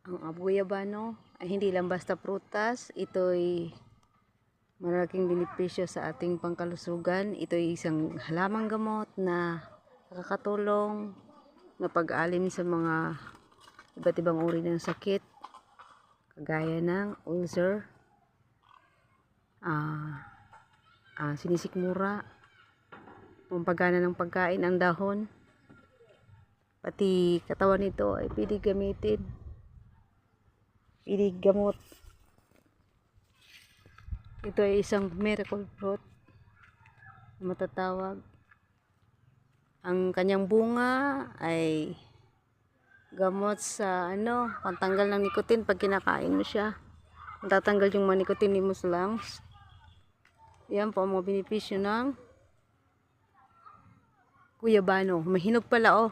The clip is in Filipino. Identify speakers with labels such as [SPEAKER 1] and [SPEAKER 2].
[SPEAKER 1] Ang guyabano ay hindi lang basta prutas, ito'y malaking benepisyo sa ating pangkalusugan. Ito'y isang halamang gamot na nakakatulong na pag-alim sa mga iba't ibang uri ng sakit, kagaya ng ulcer, sinisikmura, pampagana ng pagkain ang dahon, pati katawan nito ay pwede gamitin, pwede gamot. Ito ay isang miracle fruit na matatawag. Ang kanyang bunga ay gamot sa pantanggal ng nicotine pag kinakain mo siya. Matatanggal yung mga nicotine mo sa lungs. Yan po ang mga benepisyo ng guyabano. Mahinog pala